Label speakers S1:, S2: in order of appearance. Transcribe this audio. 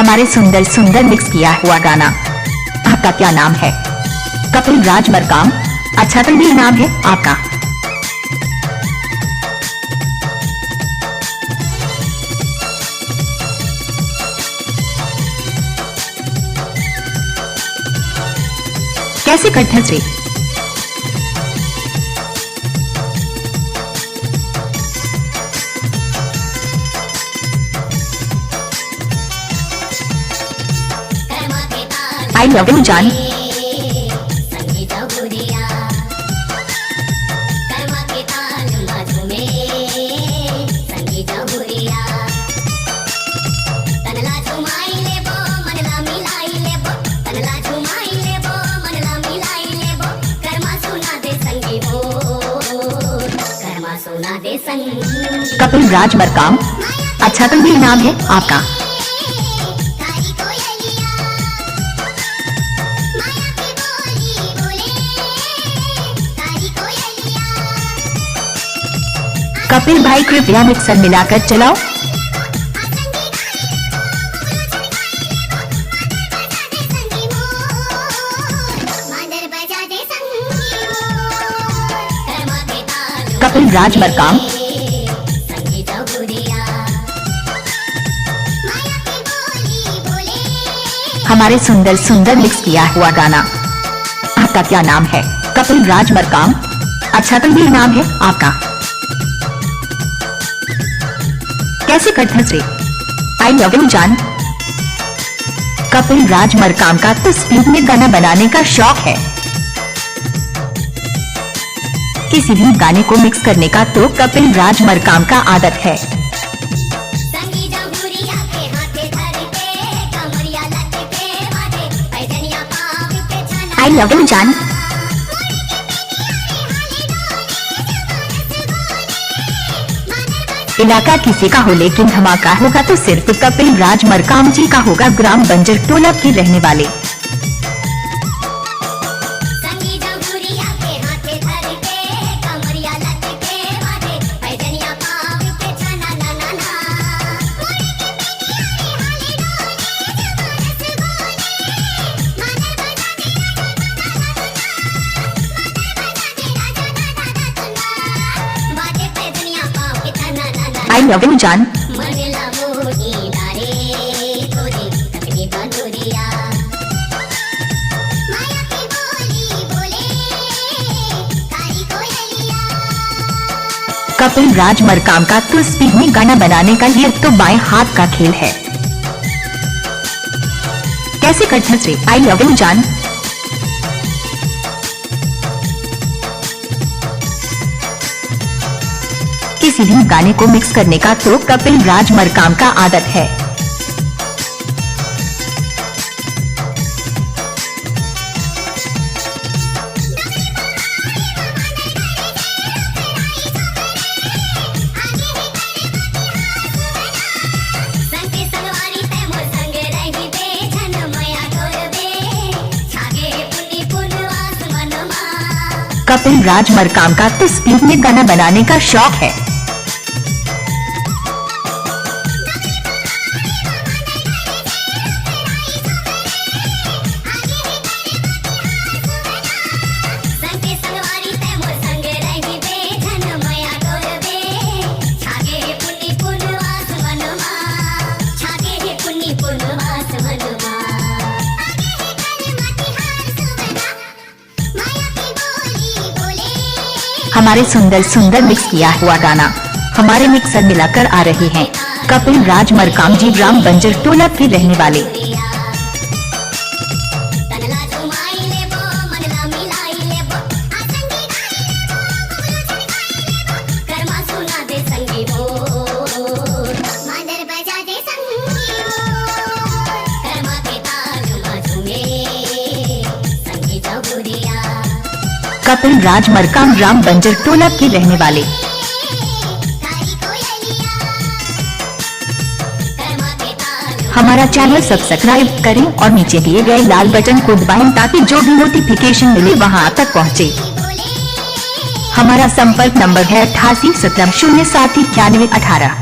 S1: हमारे सुंदर सुंदर मिक्स किया हुआ गाना। आपका क्या नाम है? कपिल राज मरकाम। अच्छा तो भी नाम है आपका। कैसे कट्ठस रे? आई लव यू जान। कपिल राज मरकाम। अच्छा तो भी नाम है आपका। कपिल भाई कृपया मिक्सर मिलाकर चलाओ। कपिल राज मरकाम। हमारे सुंदर सुंदर मिक्स किया हुआ गाना। आपका क्या नाम है? कपिल राज मरकाम। अच्छा तो भी नाम है आपका। कैसे कट्ठस रे? आई लव यू जान। कपिल राज मरकाम का तो स्पीड में गाना बनाने का शौक है। किसी भी गाने को मिक्स करने का तो कपिल राज मरकाम का आदत है। आई लव यू जान। इलाका किसी का हो लेकिन धमाका होगा तो सिर्फ कपिल राज मरकाम जी का होगा। ग्राम बंजर टोला के रहने वाले। आई लव यू जान। कपिल राज मरकाम का तो स्पीड में गाना बनाने का ये तो बाएं हाथ का खेल है। कैसे कट्ठस रे? आई लव यू जान। किसी भी गाने को मिक्स करने का तो कपिल राज मरकाम का आदत है। कपिल राज मरकाम का तो स्पीड में गाना बनाने का शौक है। हमारे सुंदर सुंदर मिक्स किया हुआ गाना हमारे मिक्सर मिलाकर आ रहे हैं। कपिल राज मरकाम जी ग्राम बंजर टोला के रहने वाले। कपिल राज मरकाम ग्राम बंजर टोला के रहने वाले। हमारा चैनल सब्सक्राइब करें और नीचे दिए गए लाल बटन को दबाएं ताकि जो भी नोटिफिकेशन मिले वहां तक पहुंचे। हमारा संपर्क नंबर है 88 17 07 91 18।